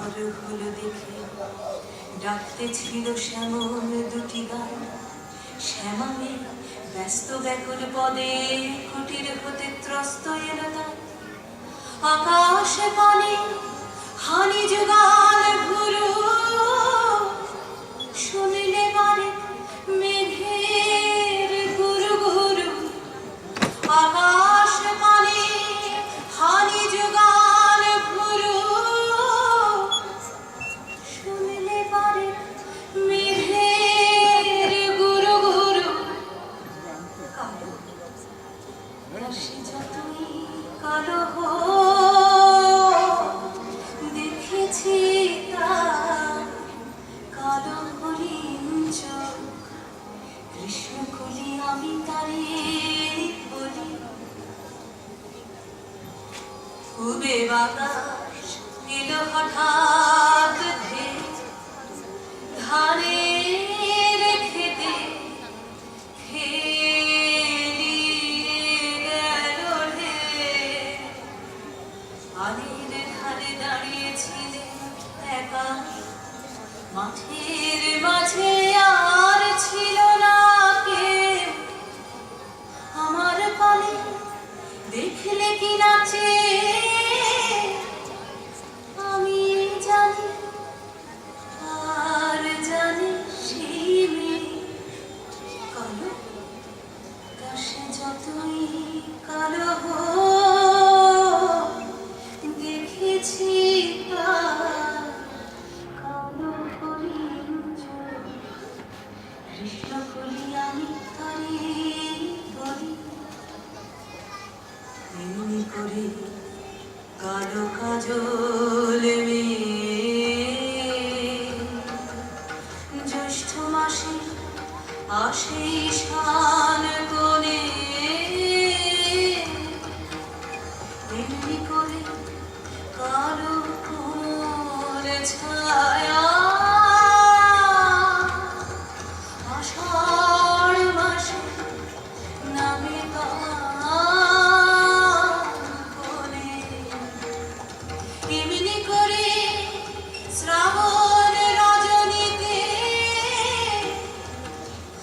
বার হলো দেখে ডাকতে ছিল শ্যামল দুটি গান। শ্যামামে ব্যস্ত ব্যাকুল পদে কুটির হতে ত্রস্ত এলো তার। আকাশে পানে হানি যুগাল ঘুরু শুনিলে বারে মেঘের গুরু গুরু। আকাশে পানে হানি যুগাল ঘুরু শুনিলে বারে মেঘের গুরু গুরু। কালো রাশি যতই কালো দেখেছি তার কালো হরিণ চোখ। কৃষ্ণকলি আমি তারে বলি। পূবে বাতাস এলো হঠাৎ ধেয়ে ধানের খেতে খেলিয়ে গেল রে। আলের ধারে দাঁড়িয়েছিলেন একা, মাঠের মাঝে আর ছিল না কেউ। আমার পালে দেখলে কি নাচে আমি জানি, আর জানি সেই মেয়ে। কালো কাশে যতই কালো দেখেছি তার কালো হরিণ চোখ। কৃষ্ণকলি আমি তারে বলি। এমনি করে কালো কাজল জ্যৈষ্ঠ মাসে আসে ঈশান কোণে। এমনি করে কালো কোমর ছায়া আষাঢ় মাসে নামে কাননে। এমনি করে শ্রাবণ রজনীতে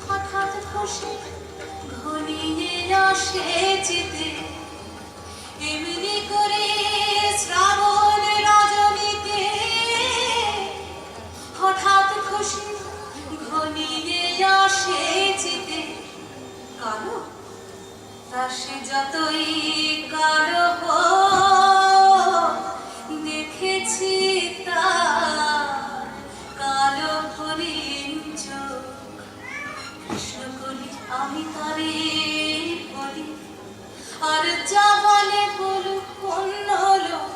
হঠাৎ খুশি ঘনিয়ে আসে চিতে। এমনি করে শ্রাবণ রজনীতে হঠাৎ খুশি ঘনিয়ে আসে চিতে। কালো রাশি যতই কালো দেখেছি তার কালো হরিণ চোখ। কৃষ্ণকলি আমি তারে বলি। আর যা বলে বলুক অন্য লোক,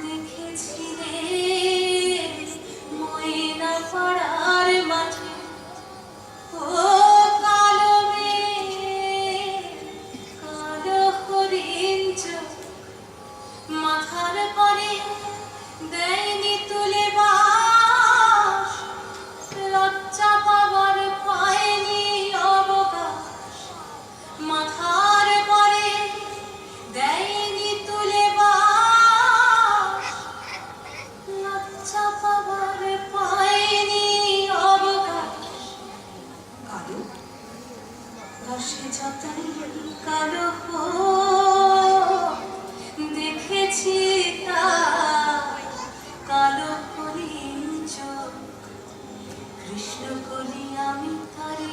দেখেছি রে ময়না পাড়ার মাঠে। ও কালো মেয়ে কালো হরিণ চোখ। মাথার পরে দেয়নি তুলে বাস, লজ্জা পাবার পায়নি অবকাশ। মাথার পরে দেয়নি তুলে বাস, লজ্জা পাবার পায়নি অবকাশ। কালো ঘাসে যতই কালো দেখেছি তার কালো হরিণ চোখ। কৃষ্ণকলি আমি তারে